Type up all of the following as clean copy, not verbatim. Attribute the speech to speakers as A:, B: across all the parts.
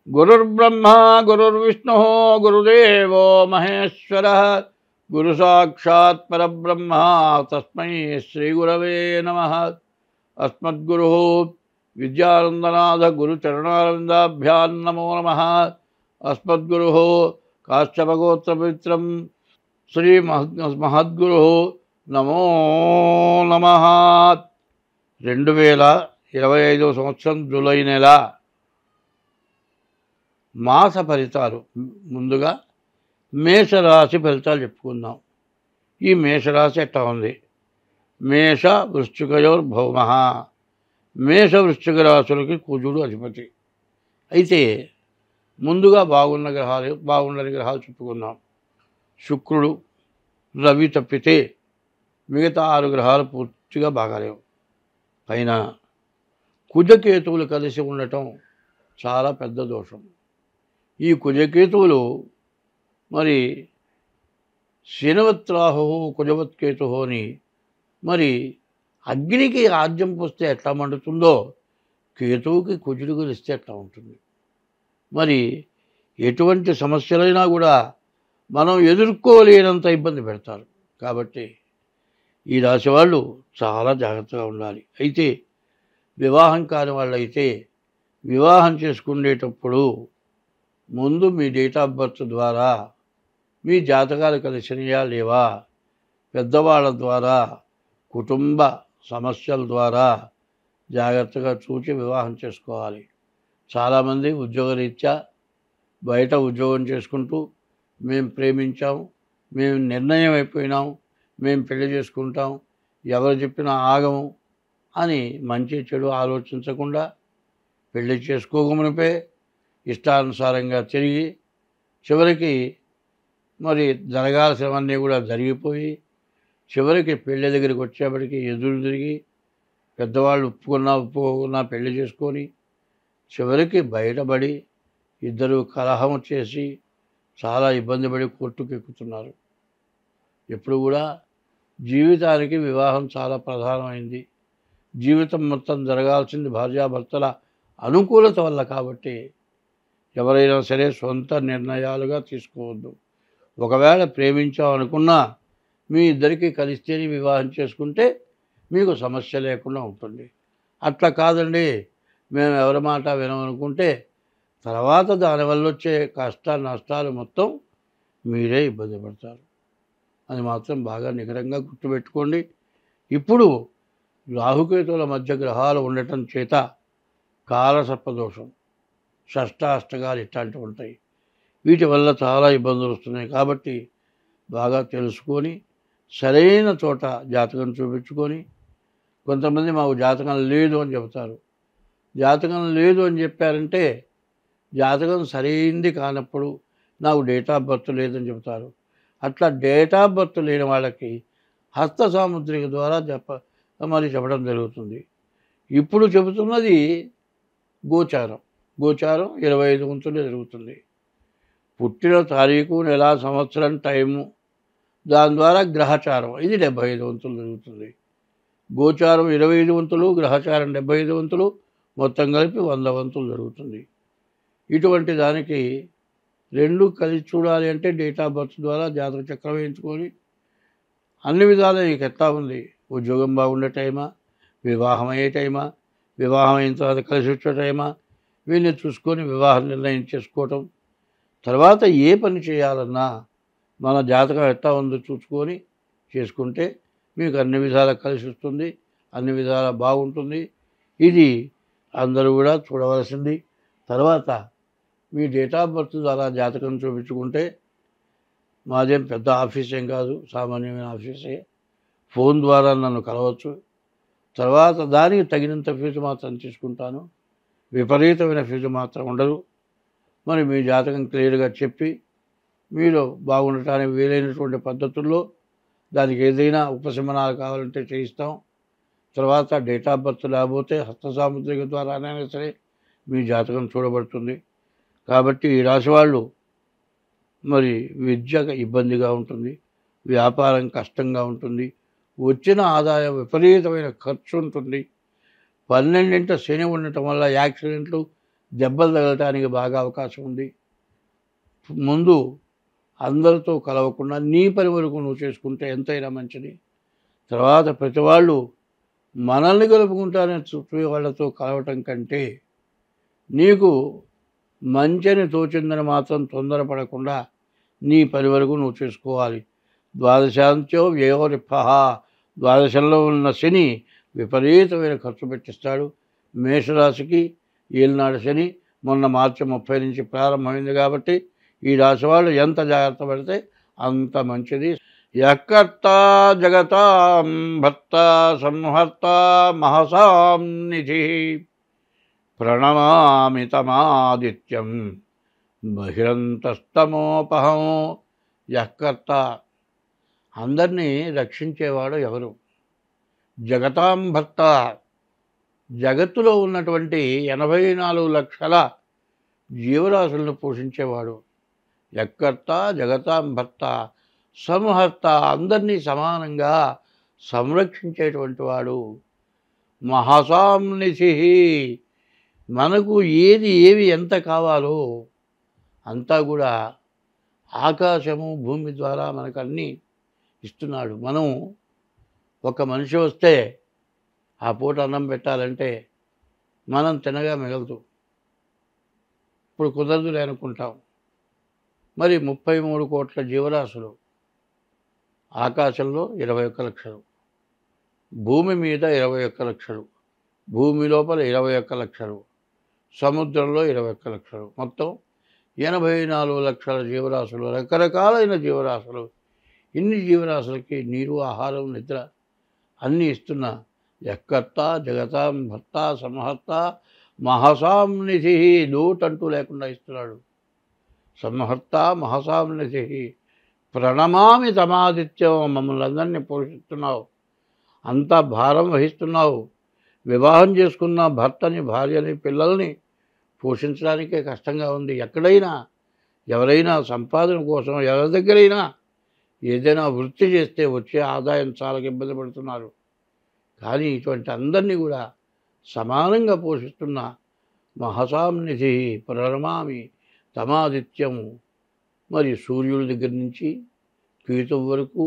A: గురుర్బ్రహ్మ గురుర్విష్ణు గురుదేవో మహేశ్వర గురు సాక్షాత్ పరబ్రహ్మ తస్మై శ్రీ గురవే నమః. అస్మద్గురు విద్యానందనాథ గురు చరణారవిందాభ్యాం నమో నమః. అస్మద్గురు కాశ్యపగోత్ర పవిత్రం శ్రీ మహద్గురు నమో నమః. 2025 సంవత్సరం జూలై నెల మాస ఫలితాలు. ముందుగా మేషరాశి ఫలితాలు చెప్పుకుందాం. ఈ మేషరాశి ఎట్లా ఉంది? మేష వృశ్చికయోర్భౌమ. మేష వృశ్చిక రాశులకి కుజుడు అధిపతి. అయితే ముందుగా బాగుండని గ్రహాలు చెప్పుకుందాం. శుక్రుడు, రవి తప్పితే మిగతా 6 గ్రహాలు పూర్తిగా బాగాలేవు. పైన కుజకేతువులు కలిసి ఉండటం చాలా పెద్ద దోషం. ఈ కుజకేతువులు మరి శనివత్రాహు కుజవత్కేతు అని మరి అగ్నికి ఆజ్యం పోస్తే ఎట్లా మండుతుందో కేతువుకి కుజుడు కలిస్తే ఎట్లా ఉంటుంది. మరి ఎటువంటి సమస్యలైనా కూడా మనం ఎదుర్కోలేనంత ఇబ్బంది పెడతారు. కాబట్టి ఈ రాశి వాళ్ళు చాలా జాగ్రత్తగా ఉండాలి. అయితే వివాహం కాని వాళ్ళైతే వివాహం చేసుకునేటప్పుడు ముందు మీ డేట్ ఆఫ్ బర్త్ ద్వారా మీ జాతకాలు కలిసినయా లేవా, పెద్దవాళ్ళ ద్వారా, కుటుంబ సమస్యల ద్వారా జాగ్రత్తగా చూసి వివాహం చేసుకోవాలి. చాలామంది ఉద్యోగరీత్యా బయట ఉద్యోగం చేసుకుంటూ మేము ప్రేమించాం, మేము నిర్ణయం అయిపోయినాం, మేము పెళ్లి చేసుకుంటాం, ఎవరు చెప్పినా ఆగము అని మంచి చెడు ఆలోచించకుండా పెళ్లి చేసుకోకమునిపే ఇష్టానుసారంగా తిరిగి చివరికి మరి జరగాల్సినవన్నీ కూడా జరిగిపోయి చివరికి పెళ్లి దగ్గరికి వచ్చేప్పటికి ఎదురు తిరిగి పెద్దవాళ్ళు ఒప్పుకోకున్నా పెళ్లి చేసుకొని చివరికి బయటపడి ఇద్దరు కలహం చేసి చాలా ఇబ్బంది పడి కోర్టుకు ఎక్కుతున్నారు. ఎప్పుడు కూడా జీవితానికి వివాహం చాలా ప్రధానమైంది. జీవితం మొత్తం జరగాల్సింది భార్యాభర్తల అనుకూలత వల్ల. కాబట్టి ఎవరైనా సరే సొంత నిర్ణయాలుగా తీసుకోవద్దు. ఒకవేళ ప్రేమించామనుకున్నా మీ ఇద్దరికీ కలిస్తేనే వివాహం చేసుకుంటే మీకు సమస్య లేకుండా ఉంటుంది. అట్లా కాదండి, మేము ఎవరి మాట వినమనుకుంటే తర్వాత దానివల్ల వచ్చే కష్ట నష్టాలు మొత్తం మీరే ఇబ్బంది పడతారు. అది మాత్రం బాగా నికరంగా గుర్తుపెట్టుకోండి. ఇప్పుడు రాహుకేతువుల మధ్య గ్రహాలు ఉండటం చేత కాలసర్పదోషం, షష్టాష్టకాలు ఇట్లాంటివి ఉంటాయి. వీటి వల్ల చాలా ఇబ్బందులు వస్తున్నాయి. కాబట్టి బాగా తెలుసుకొని సరైన చోట జాతకం చూపించుకొని, కొంతమంది మాకు జాతకం లేదు అని చెబుతారు. జాతకం లేదు అని చెప్పారంటే జాతకం సరైంది కానప్పుడు నాకు డేట్ ఆఫ్ బర్త్ లేదని చెబుతారు. అట్లా డేట్ ఆఫ్ బర్త్ లేని వాళ్ళకి హస్త సాముద్రిక ద్వారా చెప్పడం జరుగుతుంది. ఇప్పుడు చెబుతున్నది గోచారం. గోచారం 25 వంతులు జరుగుతుంది. పుట్టిన తారీఖు, నెల, సంవత్సరం, టైము, దాని ద్వారా గ్రహచారం ఇది 75 వంతులు జరుగుతుంది. గోచారం 25 వంతులు, గ్రహచారం 75 వంతులు, మొత్తం కలిపి 100 వంతులు జరుగుతుంది. ఇటువంటి దానికి రెండు కలిసి చూడాలి అంటే డేట్ ఆఫ్ బర్త్ ద్వారా జాతక చక్రం వేయించుకొని అన్ని విధాలు నీకు ఎట్లా ఉంది, ఉద్యోగం బాగుండే టైమా, వివాహం అయ్యే టైమా, వివాహం అయిన తర్వాత కలిసి వచ్చే టైమా, వీళ్ళని చూసుకొని వివాహం నిర్ణయం చేసుకోవటం. తర్వాత ఏ పని చేయాలన్నా మన జాతకం ఎట్లా ఉందో చూసుకొని చేసుకుంటే మీకు అన్ని విధాలా కలిసి వస్తుంది, అన్ని విధాలా బాగుంటుంది. ఇది అందరూ కూడా చూడవలసింది. తర్వాత మీ డేట్ ఆఫ్ బర్త్ ద్వారా జాతకం చూపించుకుంటే మాదేం పెద్ద ఆఫీస్ ఏం కాదు, సామాన్యమైన ఆఫీసే. ఫోన్ ద్వారా నన్ను కలవచ్చు. తర్వాత దానికి తగినంత ఫీజు మాత్రం తీసుకుంటాను, విపరీతమైన ఫీజు మాత్రం ఉండదు. మరి మీ జాతకం క్లియర్గా చెప్పి మీరు బాగుండటానికి వీలైనటువంటి పద్ధతుల్లో దానికి ఏదైనా ఉపశమనాలు కావాలంటే చేయిస్తాం. తర్వాత డేట్ ఆఫ్ బర్త్ లేకపోతే హస్త సాముద్రిక ద్వారానైనా సరే మీ జాతకం చూడబడుతుంది. కాబట్టి ఈ రాశి వాళ్ళు మరి విద్య ఇబ్బందిగా ఉంటుంది, వ్యాపారం కష్టంగా ఉంటుంది, వచ్చిన ఆదాయం విపరీతమైన ఖర్చు ఉంటుంది. 12వ శని ఉండటం వల్ల యాక్సిడెంట్లు, దెబ్బలు తగలటానికి బాగా అవకాశం ఉంది. ముందు అందరితో కలవకుండా నీ పని వరకు నువ్వు చేసుకుంటే ఎంతైనా మంచిది. తర్వాత ప్రతి వాళ్ళు మనల్ని కలుపుకుంటారని చుట్టూ వాళ్ళతో కలవటం కంటే నీకు మంచిని తోచిందని మాత్రం తొందరపడకుండా నీ పని వరకు నువ్వు చేసుకోవాలి. ద్వాదశాంత్యో వ్యయోరిఫః, ద్వాదశంలో ఉన్న శని విపరీతమైన ఖర్చు పెట్టిస్తాడు. మేషరాశికి ఏలినాడు శని మొన్న మార్చి 30 నుంచి ప్రారంభమైంది కాబట్టి ఈ రాశి వాళ్ళు ఎంత జాగ్రత్త పడితే అంత మంచిది. యకర్త జగతాం భర్త సంహర్త మహసాం నిధి ప్రణమామి తమాదిత్యం బహిరంతస్తమోపహం. యకర్త అందరినీ రక్షించేవాడు ఎవరు? జగతాం భర్త, జగత్తులో ఉన్నటువంటి 84 లక్షల జీవరాశులను పోషించేవాడు. యకర్త జగతాం భర్త సంహర్త, అందరినీ సమానంగా సంరక్షించేటువంటి వాడు. మహసాం నిధి, మనకు ఏవి ఎంత కావాలో అంతా కూడా ఆకాశము భూమి ద్వారా మనకు అన్నీ ఇస్తున్నాడు. మనం ఒక మనిషి వస్తే ఆ పూట అన్నం పెట్టాలంటే మనం తినగా మిగలదు, ఇప్పుడు కుదరదులే అనుకుంటాం. మరి 33 కోట్ల జీవరాశులు, ఆకాశంలో 21 లక్షలు, భూమి మీద 21 లక్షలు, భూమి లోపల 21 లక్షలు, సముద్రంలో 21 లక్షలు, మొత్తం 84 లక్షల జీవరాశులు, రకరకాలైన జీవరాశులు. ఇన్ని జీవరాశులకి నీరు, ఆహారం, నిద్ర అన్నీ ఇస్తున్న యకర్త జగతాం భర్త సంహర్త మహసాం నిధి, లోటంటూ లేకుండా ఇస్తున్నాడు. సంహర్త మహసాం నిధి ప్రణమామి తమాదిత్యం, మమ్మల్ని అందరినీ పోషిస్తున్నావు, అంతా భారం వహిస్తున్నావు. వివాహం చేసుకున్న భర్తని, భార్యని, పిల్లల్ని పోషించడానికే కష్టంగా ఉంది. ఎక్కడైనా ఎవరైనా సంపాదన కోసం ఎవరి దగ్గరైనా ఏదైనా వృత్తి చేస్తే వచ్చే ఆదాయం చాలా ఇబ్బంది పడుతున్నారు. కానీ ఇటువంటి అందరినీ కూడా సమానంగా పోషిస్తున్న మహసాం నిధి ప్రణమామి తమాదిత్యము. మరి సూర్యుడి దగ్గర నుంచి కేతువు వరకు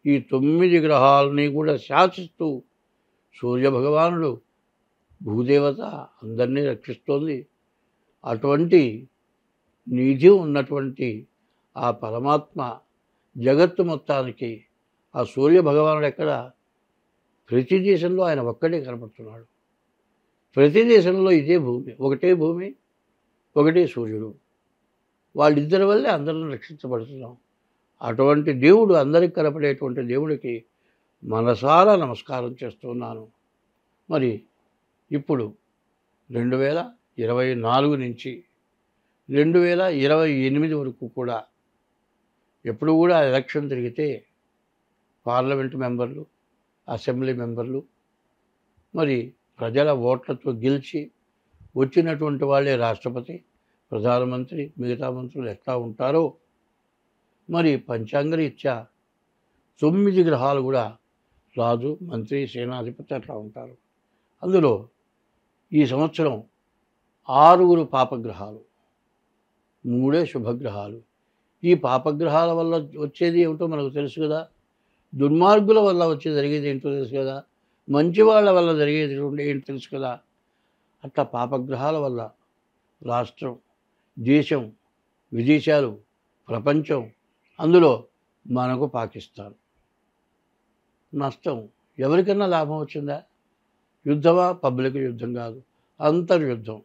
A: ఈ 9 గ్రహాలని కూడా శాసిస్తూ సూర్యభగవానుడు, భూదేవత అందరినీ రక్షిస్తోంది. అటువంటి నిధి ఉన్నటువంటి ఆ పరమాత్మ జగత్తు మొత్తానికి ఆ సూర్యభగవానుడు ఎక్కడ? ప్రతి దేశంలో ఆయన ఒక్కడే కనపడుతున్నాడు. ప్రతి దేశంలో ఇదే భూమి, ఒకటే భూమి, ఒకటే సూర్యుడు. వాళ్ళిద్దరి వల్లే అందరం రక్షించబడుతున్నాం. అటువంటి దేవుడు, అందరికి కనపడేటువంటి దేవుడికి మనసారా నమస్కారం చేస్తున్నాను. మరి ఇప్పుడు 2024 నుంచి 2028 వరకు కూడా ఎప్పుడు కూడా ఎలక్షన్ జరిగితే పార్లమెంటు మెంబర్లు, అసెంబ్లీ మెంబర్లు మరి ప్రజల ఓట్లతో గెలిచి వచ్చినటువంటి వాళ్ళే రాష్ట్రపతి, ప్రధానమంత్రి, మిగతా మంత్రులు ఎట్లా ఉంటారో మరి పంచాంగరీత్యా 9 గ్రహాలు కూడా రాజు, మంత్రి, సేనాధిపతి అట్లా ఉంటారు. అందులో ఈ సంవత్సరం 6 పాపగ్రహాలు, 3 శుభగ్రహాలు. ఈ పాపగ్రహాల వల్ల వచ్చేది ఏమిటో మనకు తెలుసు కదా, దుర్మార్గుల వల్ల జరిగేది ఏంటో తెలుసు కదా, మంచి వాళ్ళ వల్ల జరిగేది ఏంటో తెలుసు కదా. అట్లా పాపగ్రహాల వల్ల రాష్ట్రం, దేశం, విదేశాలు, ప్రపంచం, అందులో మనకు పాకిస్తాన్ నష్టం. ఎవరికన్నా లాభం వచ్చిందా? యుద్ధమా? పబ్లిక్ యుద్ధం కాదు, అంతర్యుద్ధం.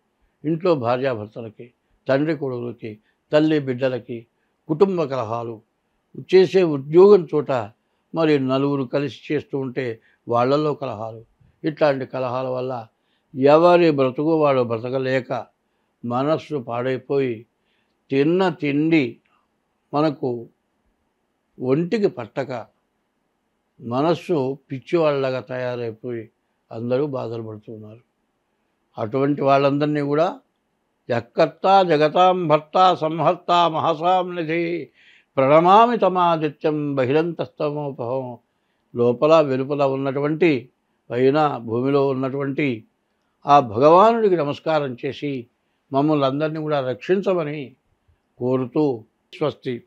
A: ఇంట్లో భార్యాభర్తలకి, తండ్రి కొడుకులకి, తల్లి బిడ్డలకి కుటుంబ కలహాలు, చేసే ఉద్యోగం చోట మరి నలుగురు కలిసి చేస్తూ ఉంటే వాళ్ళల్లో కలహాలు. ఇట్లాంటి కలహాల వల్ల ఎవరి బ్రతుకు వాడు బ్రతకలేక మనస్సు పాడైపోయి తిన్న తిండి మనకు ఒంటికి పట్టక మనస్సు పిచ్చివాళ్ళగా తయారైపోయి అందరూ బాధలు పడుతున్నారు. అటువంటి వాళ్ళందరినీ కూడా యకర్త జగతాం భర్త సంహర్త మహసాం నిధి ప్రణమామి తమాదిత్యం బహిరంతస్తమోపహం. లోపల వెలుపల ఉన్నటువంటి, పైన భూమిలో ఉన్నటువంటి ఆ భగవానుడికి నమస్కారం చేసి మమ్మల్ని అందరినీ కూడా రక్షించమని కోరుతూ స్వస్తి.